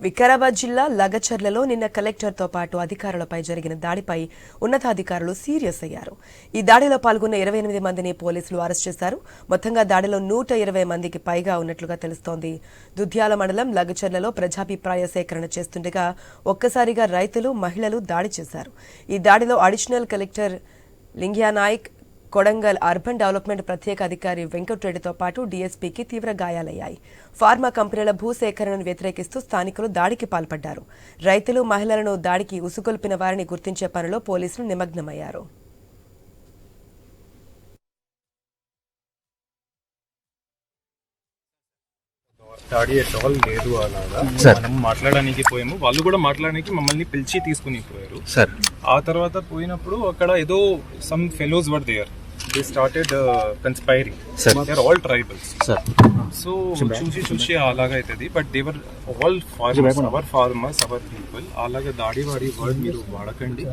వికారాబాద్ జిల్లా లగచర్లలో నిన్న కలెక్టర్తో పాటు అధికారులపై జరిగిన దాడిపై ఉన్నతాధికారులు సీరియస్ అయ్యారు. ఈ దాడిలో పాల్గొన్న 28 మందిని పోలీసులు అరెస్ట్ చేశారు. మొత్తంగా దాడిలో 120 మందికి పైగా ఉన్నట్లుగా తెలుస్తోంది. దుద్యాల మండలం లగచర్లలో ప్రజాభిప్రాయ సేకరణ చేస్తుండగా ఒక్కసారిగా రైతులు, మహిళలు దాడి చేశారు. ఈ దాడిలో additional collector Lingaiah Naik, Kodangal urban development ప్రత్యేక అధికారి వెంకట్రెడ్డితో పాటు డీఎస్పీకి తీవ్ర గాయాలయ్యాయి. ఫార్మా కంపెనీల భూసేకరణను వ్యతిరేకిస్తూ స్థానికులు దాడికి పాల్పడ్డారు. రైతులు, మహిళలను దాడికి ఉసుగొల్పిన వారిని గుర్తించే పనిలో పోలీసులు నిమగ్నమయ్యారు. దాడి ఎట్ లేదు అలాగా మనం మాట్లాడడానికి పోయాము, వాళ్ళు కూడా మాట్లాడడానికి మమ్మల్ని పిలిచి తీసుకుని పోయారు సార్. ఆ తర్వాత పోయినప్పుడు అక్కడ ఏదో some fellows were there, they started conspiring, they are all tribals sir. So చూసి అలాగా అవుతుంది, but they were all farmers, our farmers, our people. అలాగే దాడి వర్డ్ మీరు వాడకండి,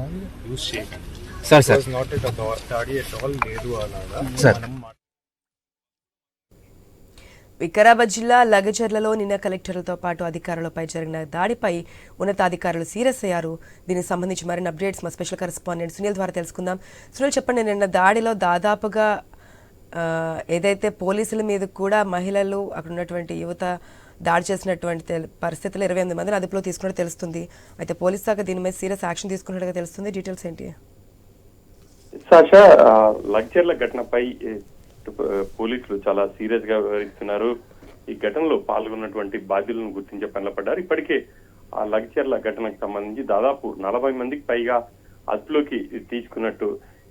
యూజ్ చేయకండి సార్. నాట్ ఎట్ దాడి ఎట్ లేదు అలాగా మనం. వికారాబాద్ జిల్లా లగచర్లలో నిన్న కలెక్టర్లతో పాటు అధికారులపై జరిగిన దాడిపై ఉన్నతాధికారులు సీరియస్ అయ్యారు. దీనికి సంబంధించి మరిన్ని అప్డేట్స్ మా స్పెషల్ కరెస్పాండెంట్ సునీల్ ద్వారా తెలుసుకుందాం. సునీల్, చెప్పండి, నిన్న దాడిలో దాదాపుగా ఏదైతే పోలీసుల మీద కూడా మహిళలు, అక్కడ ఉన్నటువంటి యువత దాడి చేసినటువంటి పరిస్థితుల్లో 28 మందిని అదుపులో తీసుకున్నట్టు తెలుస్తుంది. అయితే పోలీసు శాఖ దీని మీద సీరియస్ యాక్షన్ తీసుకున్నట్టుగా తెలుస్తుంది. డీటెయిల్స్ ఏంటి? సాషా, లగ్జర్ల ఘటనపై పోలీసులు చాలా సీరియస్ గా వ్యవహరిస్తున్నారు. ఈ ఘటనలో పాల్గొన్నటువంటి బాధ్యులను గుర్తించే పనిలో పడ్డారు. ఇప్పటికే ఆ లగ్జర్ల ఘటనకు సంబంధించి దాదాపు 40 మందికి పైగా అదుపులోకి తీసుకున్నట్టు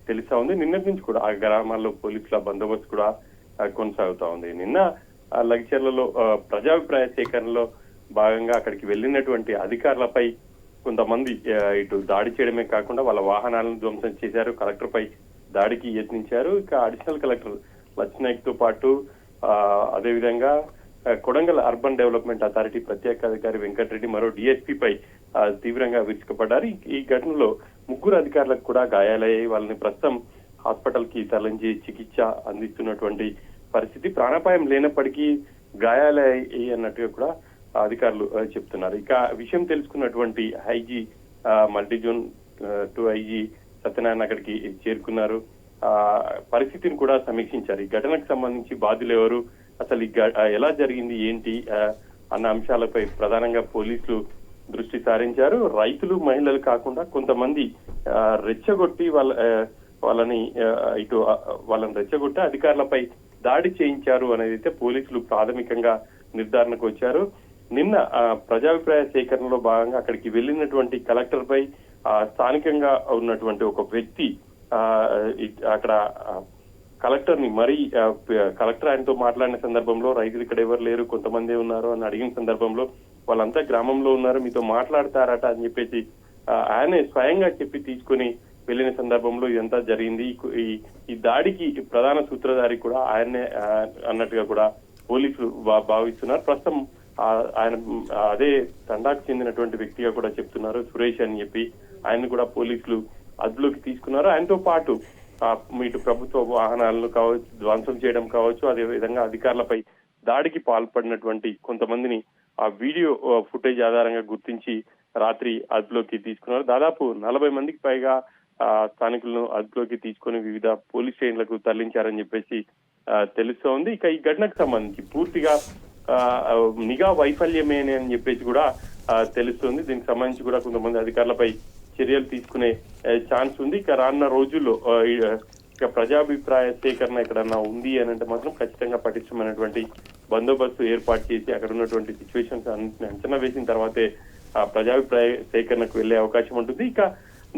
తెలుస్తా ఉంది. నిన్నటి నుంచి కూడా ఆ గ్రామాల్లో పోలీసుల బందోబస్తు కూడా కొనసాగుతా ఉంది. నిన్న ఆ లగ్జర్లలో ప్రజాభిప్రాయ సేకరణలో భాగంగా అక్కడికి వెళ్ళినటువంటి అధికారులపై కొంతమంది ఇటు దాడి చేయడమే కాకుండా వాళ్ళ వాహనాలను ధ్వంసం చేశారు, కలెక్టర్ పై దాడికి యత్నించారు. ఇక అడిషనల్ కలెక్టర్ లక్ష్మణ్ తో పాటు అదేవిధంగా కొడంగల్ అర్బన్ డెవలప్మెంట్ అథారిటీ ప్రత్యేక అధికారి వెంకటరెడ్డి, మరో డిఎస్పీ పై తీవ్రంగా విరుచుకుపడ్డారు. ఈ ఘటనలో 3 అధికారులకు కూడా గాయాలయ్యాయి. వాళ్ళని ప్రస్తుతం హాస్పిటల్ కి తరలించి చికిత్స అందిస్తున్నటువంటి పరిస్థితి. ప్రాణాపాయం లేనప్పటికీ గాయాలయ్యాయి అన్నట్టుగా కూడా అధికారులు చెప్తున్నారు. ఇక విషయం తెలుసుకున్నటువంటి ఐజీ, మల్టీజోన్ 2 ఐజీ సత్యనారాయణ అక్కడికి చేరుకున్నారు. పరిస్థితిని కూడా సమీక్షించారు. ఈ ఘటనకు సంబంధించి బాధ్యులు ఎవరు, అసలు ఎలా జరిగింది ఏంటి అన్న అంశాలపై ప్రధానంగా పోలీసులు దృష్టి సారించారు. రైతులు, మహిళలు కాకుండా కొంతమంది రెచ్చగొట్టి వాళ్ళని రెచ్చగొట్టి అధికారులపై దాడి చేయించారు అనేది అయితే పోలీసులు ప్రాథమికంగా నిర్ధారణకు వచ్చారు. నిన్న ప్రజాభిప్రాయ సేకరణలో భాగంగా అక్కడికి వెళ్ళినటువంటి కలెక్టర్ పై స్థానికంగా ఉన్నటువంటి ఒక వ్యక్తి అక్కడ కలెక్టర్ ని కలెక్టర్ ఆయనతో మాట్లాడిన సందర్భంలో రైతులు ఇక్కడ ఎవరు లేరు, కొంతమంది ఉన్నారు అని అడిగిన సందర్భంలో వాళ్ళంతా గ్రామంలో ఉన్నారు, మీతో మాట్లాడతారట అని చెప్పేసి ఆయనే స్వయంగా చెప్పి తీసుకుని వెళ్ళిన సందర్భంలో ఇదంతా జరిగింది. ఈ దాడికి ప్రధాన సూత్రధారి కూడా ఆయన్నే అన్నట్టుగా కూడా పోలీసులు భావిస్తున్నారు. ప్రస్తుతం ఆయన అదే తండాకు చెందినటువంటి వ్యక్తిగా కూడా చెప్తున్నారు, సురేష్ అని చెప్పి. ఆయన కూడా పోలీసులు అదుపులోకి తీసుకున్నారు. ఆయనతో పాటు ఇటు ప్రభుత్వ వాహనాలను కావచ్చు, ధ్వంసం చేయడం కావచ్చు, అదే విధంగా అధికారులపై దాడికి పాల్పడినటువంటి కొంతమందిని ఆ వీడియో ఫుటేజ్ ఆధారంగా గుర్తించి రాత్రి అదుపులోకి తీసుకున్నారు. దాదాపు 40 మందికి పైగా స్థానికులను అదుపులోకి తీసుకుని వివిధ పోలీస్ స్టేషన్లకు తరలించారని చెప్పేసి తెలుస్తోంది. ఇక ఈ ఘటనకు సంబంధించి పూర్తిగా నిఘా వైఫల్యమే అని చెప్పేసి కూడా తెలుస్తుంది. దీనికి సంబంధించి కూడా కొంతమంది అధికారులపై చర్యలు తీసుకునే ఛాన్స్ ఉంది. ఇక రానున్న రోజుల్లో ఇక ప్రజాభిప్రాయ సేకరణ ఎక్కడన్నా ఉంది అని అంటే మాత్రం ఖచ్చితంగా పటిష్టమైనటువంటి బందోబస్తు ఏర్పాటు చేసి అక్కడ ఉన్నటువంటి సిచ్యువేషన్స్ అన్నింటిని అంచనా వేసిన తర్వాతే ప్రజాభిప్రాయ సేకరణకు వెళ్లే అవకాశం ఉంటుంది. ఇక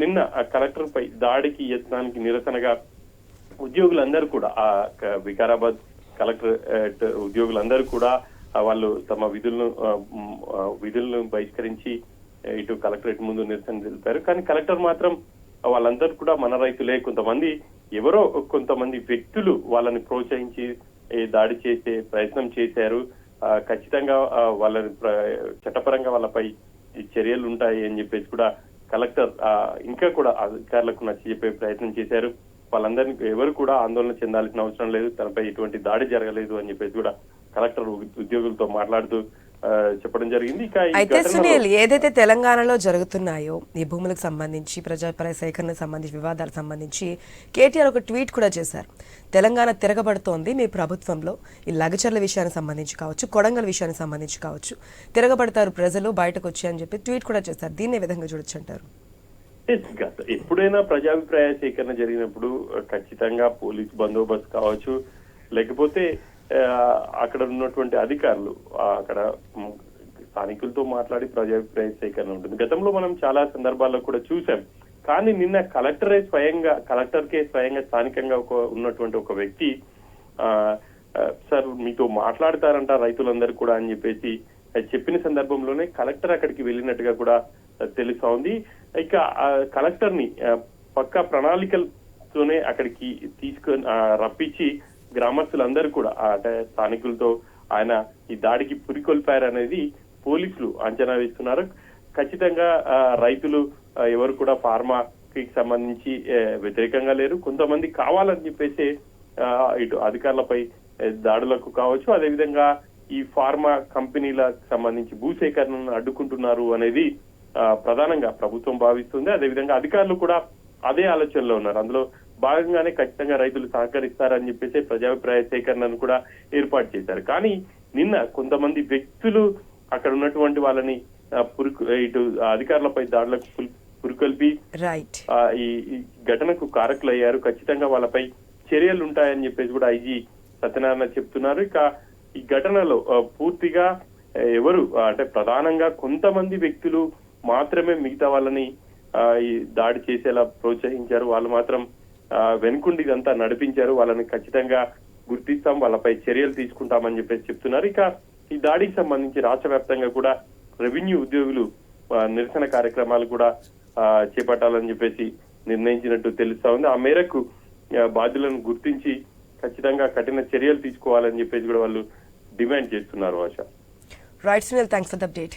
నిన్న కలెక్టర్ పై దాడికి యత్నానికి నిరసనగా ఉద్యోగులందరూ కూడా వికారాబాద్ కలెక్టరేట్ ఉద్యోగులందరూ కూడా వాళ్ళు తమ విధులను బహిష్కరించి ఇటు కలెక్టరేట్ ముందు నిరసన తెలిపారు. కానీ కలెక్టర్ మాత్రం వాళ్ళందరూ కూడా మన రైతులే, కొంతమంది వ్యక్తులు వాళ్ళని ప్రోత్సహించి దాడి చేసే ప్రయత్నం చేశారు, ఖచ్చితంగా వాళ్ళని చట్టపరంగా వాళ్ళపై చర్యలు ఉంటాయి అని చెప్పేసి కూడా కలెక్టర్ ఇంకా కూడా అధికారులకు నచ్చి చెప్పే ప్రయత్నం చేశారు. వాళ్ళందరినీ ఎవరు కూడా ఆందోళన చెందాల్సిన అవసరం లేదు, తనపై ఎటువంటి దాడి జరగలేదు అని చెప్పేసి కూడా కలెక్టర్ ఉద్యోగులతో మాట్లాడుతూ చెప్పడం జరిగింది. ఇక ఈ అయితే ఘటనలో సునీల్, ఏదైతే తెలంగాణలో జరుగుతున్నాయో ఈ భూములకు సంబంధించి ప్రజాపర సేకరణకు సంబంధించి వివాదాలకు సంబంధించి కేటీఆర్ ఒక ట్వీట్ కూడా చేశారు. తెలంగాణ తిరగబడుతోంది మీ ప్రభుత్వంలో, ఈ లగచర్ల విషయానికి సంబంధించి కావచ్చు, కొడంగల్ విషయానికి సంబంధించి కావచ్చు, తిరగబడతారు ప్రజలు బయటకు వచ్చి అని చెప్పి ట్వీట్ కూడా చేశారు. దీన్ని ఏ విధంగా చూడొచ్చు అంటారు? ఎప్పుడైనా ప్రజాభిప్రాయ సేకరణ జరిగినప్పుడు ఖచ్చితంగా పోలీస్ బందోబస్తు కావచ్చు, లేకపోతే అక్కడ ఉన్నటువంటి అధికారులు అక్కడ స్థానికులతో మాట్లాడి ప్రజాభిప్రాయ సేకరణ ఉంటుంది. గతంలో మనం చాలా సందర్భాల్లో కూడా చూసాం. కానీ నిన్న కలెక్టర్కే స్వయంగా స్థానికంగా ఉన్నటువంటి ఒక వ్యక్తి సార్ మీతో మాట్లాడతారంట రైతులందరూ కూడా అని చెప్పేసి చెప్పిన సందర్భంలోనే కలెక్టర్ అక్కడికి వెళ్ళినట్టుగా కూడా తెలుస్తా ఉంది. ఇక కలెక్టర్ ని పక్కా ప్రణాళికలతోనే అక్కడికి తీసుకొని రప్పించి గ్రామస్తులందరూ కూడా అంటే స్థానికులతో ఆయన ఈ దాడికి పురికొల్పారనేది పోలీసులు అంచనా వేస్తున్నారు. ఖచ్చితంగా రైతులు ఎవరు కూడా ఫార్మాకి సంబంధించి వ్యతిరేకంగా లేరు. కొంతమంది కావాలని చెప్పేసి ఇటు అధికారులపై దాడులకు కావచ్చు, అదేవిధంగా ఈ ఫార్మా కంపెనీలకు సంబంధించి భూసేకరణను అడ్డుకుంటున్నారు అనేది ప్రధానంగా ప్రభుత్వం భావిస్తుంది. అదేవిధంగా అధికారులు కూడా అదే ఆలోచనలో ఉన్నారు. అందులో భాగంగానే ఖచ్చితంగా రైతులు సహకరిస్తారని చెప్పేసి ప్రజాభిప్రాయ సేకరణను కూడా ఏర్పాటు చేశారు. కానీ నిన్న కొంతమంది వ్యక్తులు అక్కడ ఉన్నటువంటి వాళ్ళని ఇటు అధికారులపై దాడులకు పురికొల్పి ఈ ఘటనకు కారకులయ్యారు. ఖచ్చితంగా వాళ్ళపై చర్యలు ఉంటాయని చెప్పేసి కూడా ఐజీ సత్యనారాయణ చెప్తున్నారు. ఇక ఈ ఘటనలో పూర్తిగా ఎవరు అంటే ప్రధానంగా కొంతమంది వ్యక్తులు మాత్రమే మిగతా వాళ్ళని ఈ దాడి చేసేలా ప్రోత్సహించారు. వాళ్ళు మాత్రం వెనుకుండి ఇదంతా నడిపించారు. వాళ్ళని ఖచ్చితంగా గుర్తిస్తాం, వాళ్ళపై చర్యలు తీసుకుంటామని చెప్పేసి చెప్తున్నారు. ఇక ఈ దాడికి సంబంధించి రాష్ట్ర వ్యాప్తంగా కూడా రెవెన్యూ ఉద్యోగులు నిరసన కార్యక్రమాలు కూడా చేపట్టాలని చెప్పేసి నిర్ణయించినట్టు తెలుస్తా ఉంది. ఆ మేరకు బాధ్యులను గుర్తించి ఖచ్చితంగా కఠిన చర్యలు తీసుకోవాలని చెప్పేసి కూడా వాళ్ళు డిమాండ్ చేస్తున్నారు. ఆశ. Right Sunil, thanks for the update.